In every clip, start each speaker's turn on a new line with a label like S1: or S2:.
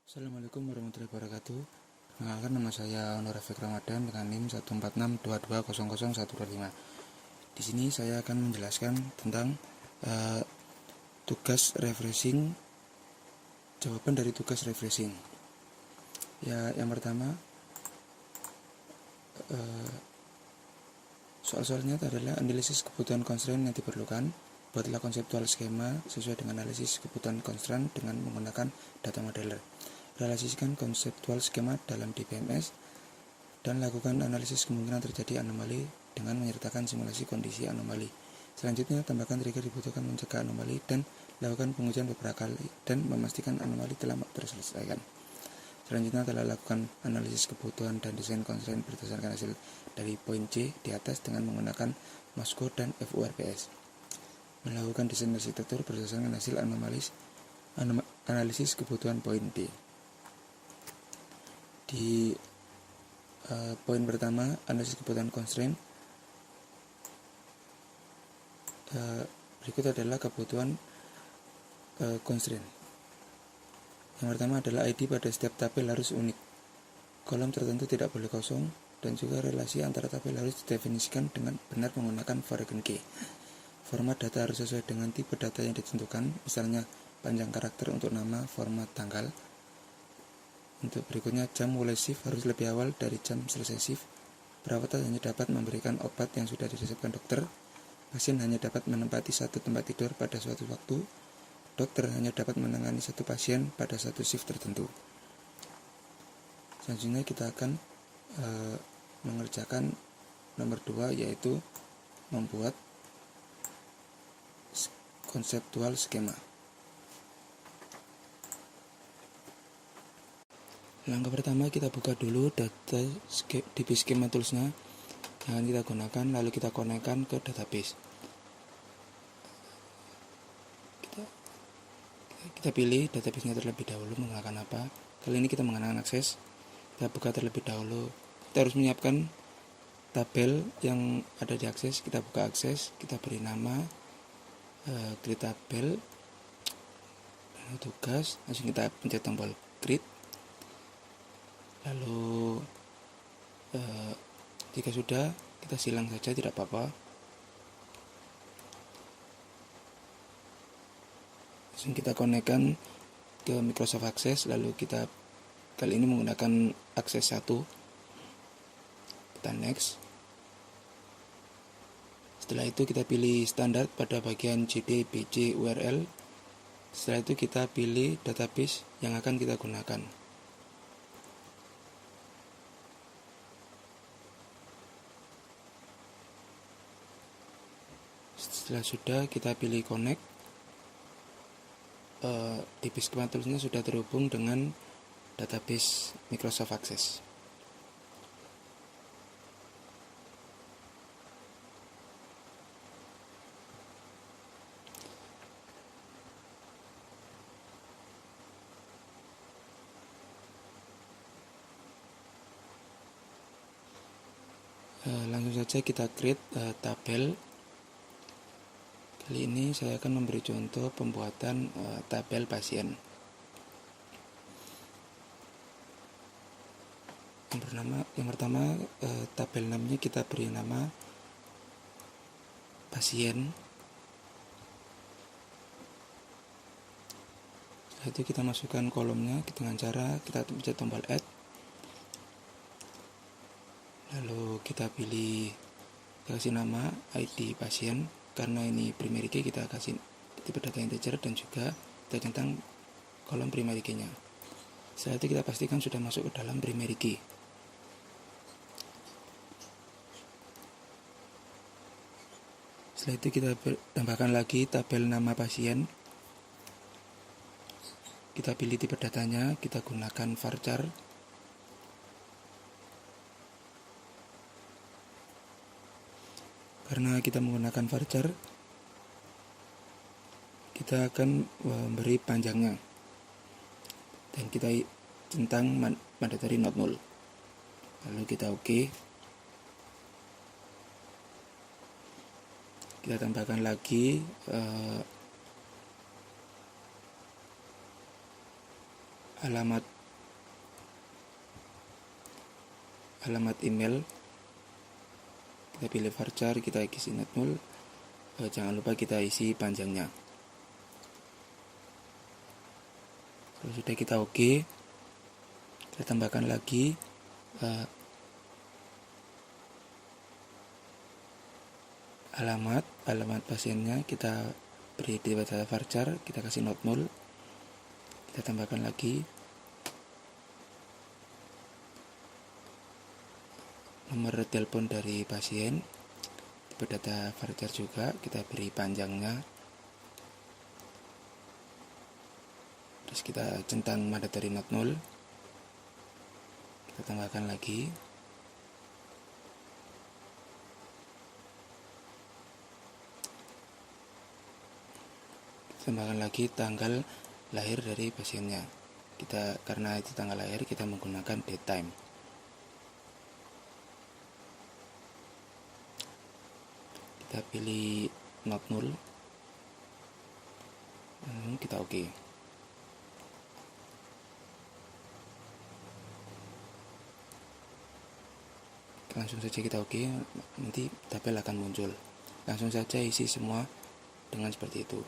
S1: Assalamualaikum warahmatullahi wabarakatuh. Perkenalkan, nama saya Onur Rafiq Ramadan dengan NIM 14622000125. Di sini saya akan menjelaskan tentang tugas refreshing, jawaban dari tugas refreshing. Ya, yang pertama, soal-soalnya adalah analisis kebutuhan constraint yang diperlukan. Buatlah konseptual skema sesuai dengan analisis kebutuhan constraint dengan menggunakan data modeler. Realisasikan konseptual skema dalam DBMS dan lakukan analisis kemungkinan terjadi anomali dengan menyertakan simulasi kondisi anomali. Selanjutnya, tambahkan trigger dibutuhkan mencegah anomali dan lakukan pengujian beberapa kali dan memastikan anomali telah terselesaikan. Selanjutnya telah lakukan analisis kebutuhan dan desain constraint berdasarkan hasil dari poin C di atas dengan menggunakan MOSCO dan FURPS. Melakukan desain arsitektur berdasarkan hasil analisis kebutuhan poin D. Di poin pertama, analisis kebutuhan constraint, berikut adalah kebutuhan constraint. Yang pertama adalah ID pada setiap tabel harus unik. Kolom tertentu tidak boleh kosong, dan juga relasi antara tabel harus didefinisikan dengan benar menggunakan variabel key. Format data harus sesuai dengan tipe data yang ditentukan, misalnya panjang karakter untuk nama, format, tanggal. Untuk berikutnya, jam mulai shift harus lebih awal dari jam selesai shift. Perawat hanya dapat memberikan obat yang sudah diresepkan dokter. Pasien hanya dapat menempati satu tempat tidur pada suatu waktu. Dokter hanya dapat menangani satu pasien pada satu shift tertentu. Selanjutnya kita akan mengerjakan nomor 2, yaitu membuat konseptual skema. Langkah pertama, kita buka dulu data DB Schema Tools-nya yang akan kita gunakan, lalu kita konekkan ke database. Kita pilih database-nya terlebih dahulu menggunakan apa. Kali ini kita menggunakan akses. Kita buka terlebih dahulu. Kita harus menyiapkan tabel yang ada di akses. Kita buka akses, kita beri nama create tabel, tugas, langsung kita pencet tombol create. Lalu jika sudah, kita silang saja, tidak apa-apa. Langsung kita konekkan ke Microsoft Access, lalu kita kali ini menggunakan akses 1. Kita next. Setelah itu kita pilih standar pada bagian CD, BC, URL. Setelah itu kita pilih database yang akan kita gunakan. Setelah sudah, kita pilih connect. DB Schema Tools-nya sudah terhubung dengan database Microsoft Access. Langsung saja kita create tabel. Kali ini saya akan memberi contoh pembuatan tabel pasien. Yang pertama, tabel namanya kita beri nama pasien. Setelah itu kita masukkan kolomnya dengan cara kita pencet tombol add. Lalu kita pilih, kita kasih nama ID pasien. Karena ini primary key, kita kasih tipe data integer dan juga kita centang kolom primary key-nya. Setelah itu kita pastikan sudah masuk ke dalam primary key. Setelah itu kita tambahkan lagi tabel nama pasien. Kita pilih tipe datanya, kita gunakan varchar. Karena kita menggunakan varchar, kita akan memberi panjangnya dan kita centang mandatory not null. Lalu kita OK. Kita tambahkan lagi alamat alamat email, kita pilih varchar, kita isi notnul, jangan lupa kita isi panjangnya. Kalau sudah kita oke, kita tambahkan lagi alamat pasiennya, kita beri di data varchar, kita kasih notnul, kita tambahkan lagi nomor telepon dari pasien, di data varchar juga kita beri panjangnya, terus kita centang mandatory notnul, kita tambahkan lagi tanggal lahir dari pasiennya. Karena itu tanggal lahir, kita menggunakan date time. Kita pilih not null, kita oke. Langsung saja kita oke, nanti tabel akan muncul. Langsung saja isi semua dengan seperti itu.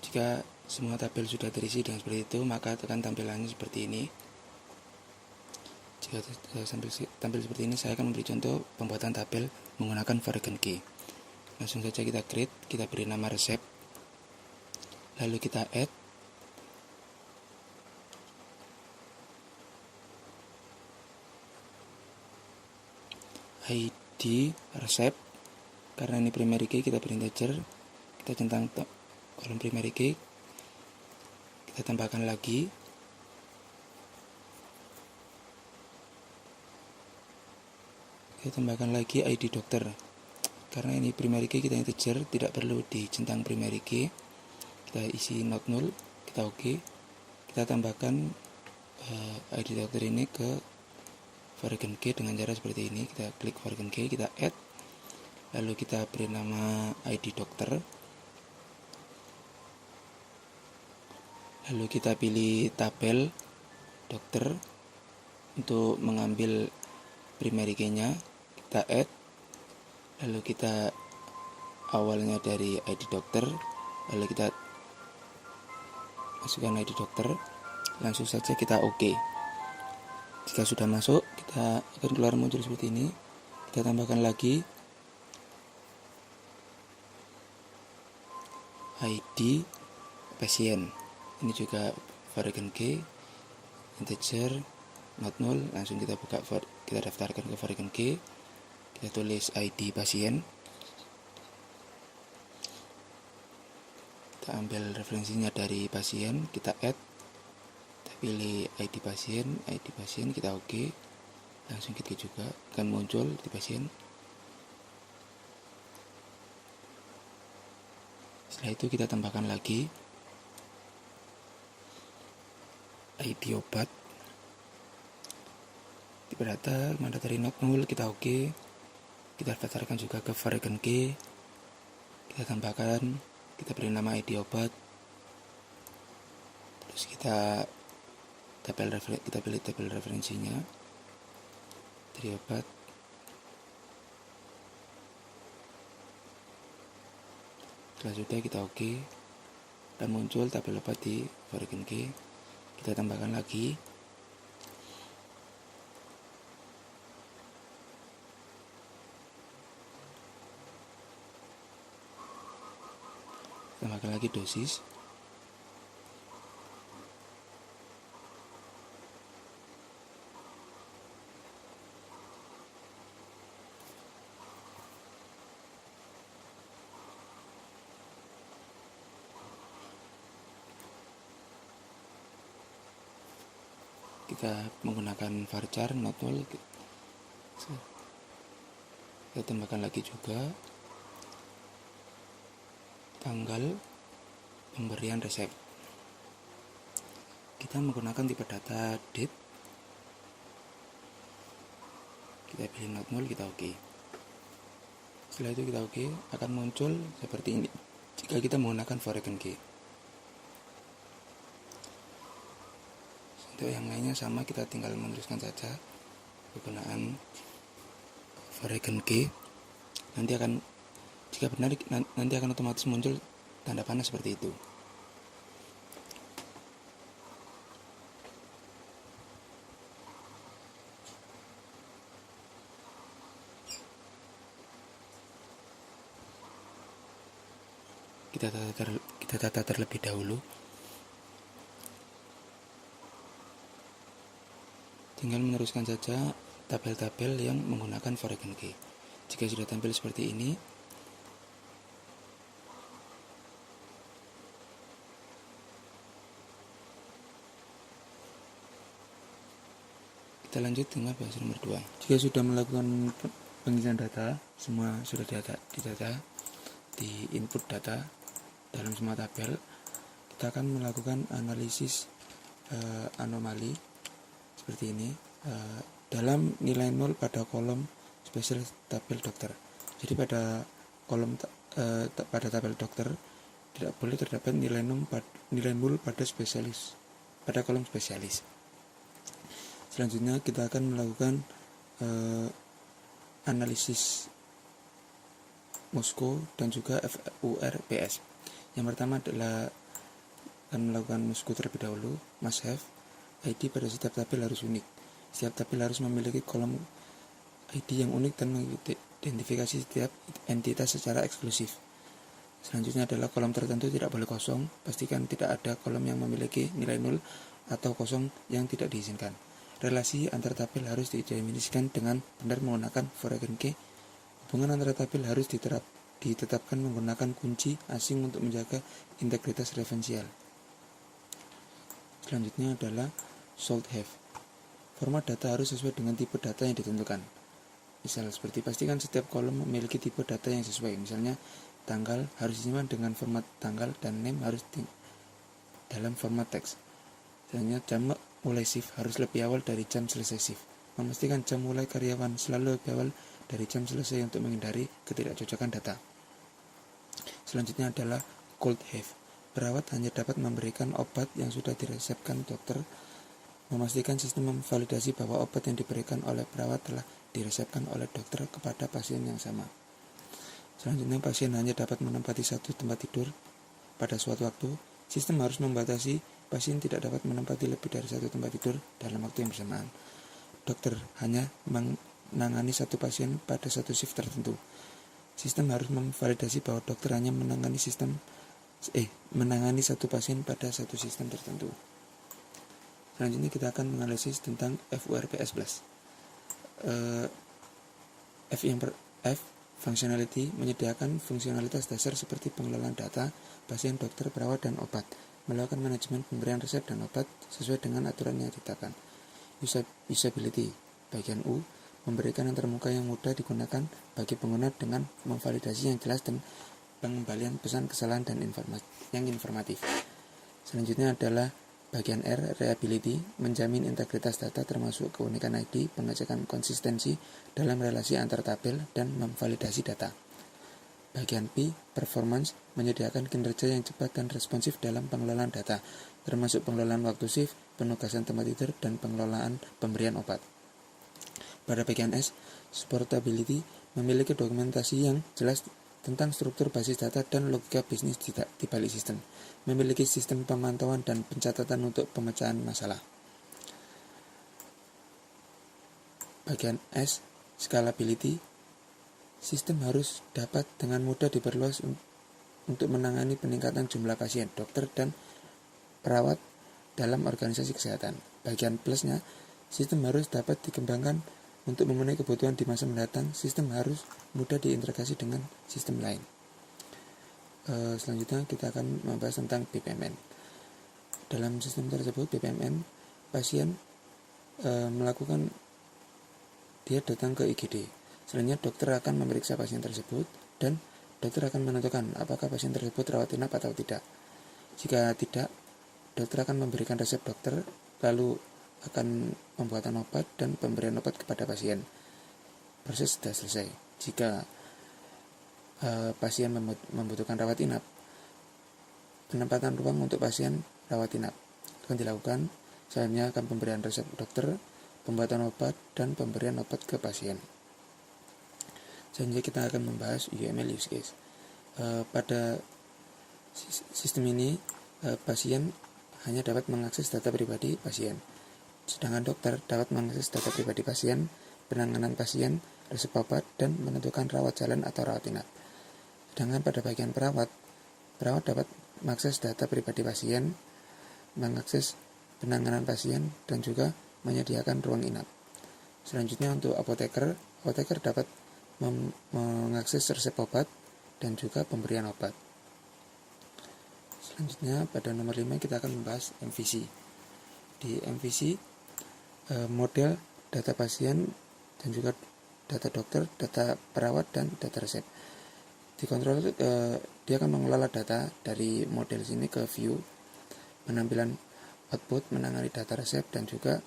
S1: Jika semua tabel sudah terisi dengan seperti itu, maka tekan tampilannya seperti ini. Jika tampil seperti ini, saya akan memberi contoh pembuatan tabel menggunakan foreign key. Langsung saja kita create, kita beri nama resep, lalu kita add, ID resep. Karena ini primary key, kita beri integer, kita centang kolom primary key, kita tambahkan lagi ID dokter. Karena ini primary key, kita integer, tidak perlu dicentang primary key, kita isi not null, kita oke. Kita tambahkan ID dokter ini ke foreign key dengan cara seperti ini. Kita klik foreign key, kita add, lalu kita beri nama ID dokter, lalu kita pilih tabel dokter. Untuk mengambil primary key-nya, kita add, lalu kita awalnya dari ID dokter, lalu kita masukkan ID dokter, langsung saja kita oke. Jika sudah masuk, kita akan keluar muncul seperti ini. Kita tambahkan lagi ID pasien. Ini juga foreign key, integer, not null. Langsung kita buka, kita daftarkan ke foreign key. Kita tulis ID pasien. Kita ambil referensinya dari pasien, kita add, kita pilih ID pasien, kita oke. Langsung kita juga akan muncul di pasien. Setelah itu kita tambahkan lagi ID obat, di data mandatory not null, kita oke. Kita daftarkan juga ke foreign key, kita tambahkan, kita beri nama ID obat, terus kita pilih tabel referensinya dari obat. Setelah sudah, kita oke, dan muncul tabel obat di foreign key. Kita tambahkan lagi dosis. Kita menggunakan varchar not null, kita tambahkan lagi juga tanggal pemberian resep. Kita menggunakan tipe data date, kita pilih not null, kita oke. Setelah itu kita oke, akan muncul seperti ini jika kita menggunakan foreign key. Untuk yang lainnya sama, kita tinggal meneruskan saja penggunaan foreign key. Jika benar, nanti akan otomatis muncul tanda panah seperti itu. Kita tata terlebih dahulu. Tinggal meneruskan saja tabel-tabel yang menggunakan foreign key. Jika sudah tampil seperti ini, kita lanjut dengan bahasa nomor 2. Jika sudah melakukan pengisian data, semua sudah di input data dalam semua tabel, kita akan melakukan analisis anomali seperti ini dalam nilai 0 pada kolom spesial tabel dokter. Jadi pada pada tabel dokter tidak boleh terdapat nilai 0 pada kolom spesialis. Selanjutnya kita akan melakukan analisis MOSCO dan juga FURPS. Yang pertama adalah akan melakukan MOSCO terlebih dahulu. Must have ID pada setiap tabel harus unik. Setiap tabel harus memiliki kolom ID yang unik dan mengidentifikasi setiap entitas secara eksklusif. Selanjutnya adalah kolom tertentu tidak boleh kosong. Pastikan tidak ada kolom yang memiliki nilai 0 atau kosong yang tidak diizinkan. Relasi antar tabel harus didefinisikan dengan benar menggunakan foreign key. Hubungan antara tabel harus ditetapkan menggunakan kunci asing untuk menjaga integritas referensial. Selanjutnya adalah should have. Format data harus sesuai dengan tipe data yang ditentukan. Misal seperti pastikan setiap kolom memiliki tipe data yang sesuai. Misalnya tanggal harus disimpan dengan format tanggal dan name harus dalam format teks. Selanjutnya jam mulai shift harus lebih awal dari jam selesai shift. Memastikan jam mulai karyawan selalu lebih awal dari jam selesai untuk menghindari ketidakcocokan data. Selanjutnya adalah could have. Perawat hanya dapat memberikan obat yang sudah diresepkan dokter. Memastikan sistem memvalidasi bahwa obat yang diberikan oleh perawat telah diresepkan oleh dokter kepada pasien yang sama. Selanjutnya, pasien hanya dapat menempati satu tempat tidur pada suatu waktu. Sistem harus membatasi pasien tidak dapat menempati lebih dari satu tempat tidur dalam waktu yang bersamaan. Dokter hanya menangani satu pasien pada satu shift tertentu. Sistem harus memvalidasi bahwa dokter hanya menangani satu pasien pada satu sistem tertentu. Selanjutnya kita akan menganalisis tentang FURPS+. F functionality menyediakan fungsionalitas dasar seperti pengelolaan data, pasien, dokter, perawat, dan obat, melakukan manajemen pemberian resep dan obat sesuai dengan aturan yang ditetapkan. Usability bagian U memberikan antarmuka yang mudah digunakan bagi pengguna dengan memvalidasi yang jelas dan pengembalian pesan kesalahan dan yang informatif. Selanjutnya adalah bagian R, reliability, menjamin integritas data termasuk keunikan ID, pengecekan konsistensi dalam relasi antar tabel, dan memvalidasi data. Bagian P, performance, menyediakan kinerja yang cepat dan responsif dalam pengelolaan data, termasuk pengelolaan waktu shift, penugasan tempat tidur, dan pengelolaan pemberian obat. Pada bagian S, supportability, memiliki dokumentasi yang jelas tentang struktur basis data dan logika bisnis di balik sistem, memiliki sistem pemantauan dan pencatatan untuk pemecahan masalah. Bagian S, scalability, sistem harus dapat dengan mudah diperluas untuk menangani peningkatan jumlah pasien, dokter, dan perawat dalam organisasi kesehatan. Bagian plusnya, sistem harus dapat dikembangkan untuk memenuhi kebutuhan di masa mendatang. Sistem harus mudah diintegrasi dengan sistem lain. Selanjutnya kita akan membahas tentang BPMN. Dalam sistem tersebut, BPMN, pasien dia datang ke IGD. Selanjutnya dokter akan memeriksa pasien tersebut dan dokter akan menentukan apakah pasien tersebut rawat inap atau tidak. Jika tidak, dokter akan memberikan resep dokter, lalu akan pembuatan obat dan pemberian obat kepada pasien. Proses sudah selesai. Jika pasien membutuhkan rawat inap, penempatan ruang untuk pasien rawat inap akan dilakukan. Selanjutnya akan pemberian resep dokter, pembuatan obat, dan pemberian obat ke pasien. Selanjutnya kita akan membahas UML use case. Pada sistem ini, pasien hanya dapat mengakses data pribadi pasien, sedangkan dokter dapat mengakses data pribadi pasien, penanganan pasien, resep obat, dan menentukan rawat jalan atau rawat inap. Sedangkan pada bagian perawat dapat mengakses data pribadi pasien, mengakses penanganan pasien, dan juga menyediakan ruang inap. Selanjutnya untuk apoteker dapat mengakses resep obat dan juga pemberian obat. Selanjutnya pada nomor 5 kita akan membahas MVC. Di MVC, model data pasien dan juga data dokter, data perawat, dan data resep. Dikontrol, dia akan mengelola data dari model sini ke view, penampilan output, menangani data resep, dan juga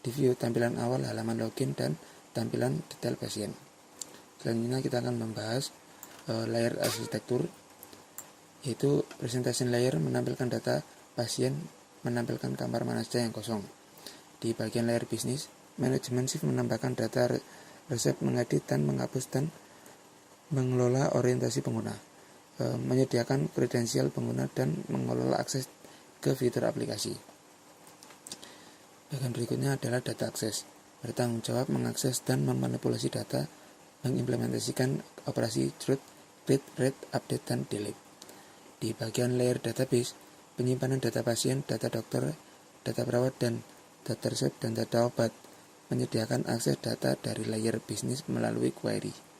S1: di view tampilan awal, halaman login, dan tampilan detail pasien. Selanjutnya kita akan membahas layer arsitektur, yaitu presentation layer menampilkan data pasien, menampilkan kamar mana saja yang kosong. Di bagian layer bisnis, manajemen shift menambahkan data resep, mengedit dan menghapus, dan mengelola orientasi pengguna, menyediakan kredensial pengguna, dan mengelola akses ke fitur aplikasi. Bagian berikutnya adalah data akses, bertanggung jawab mengakses dan memanipulasi data, mengimplementasikan operasi root, read, write, update, dan delete. Di bagian layer database, penyimpanan data pasien, data dokter, data perawat, dan data resep, dan data obat, menyediakan akses data dari layer bisnis melalui query.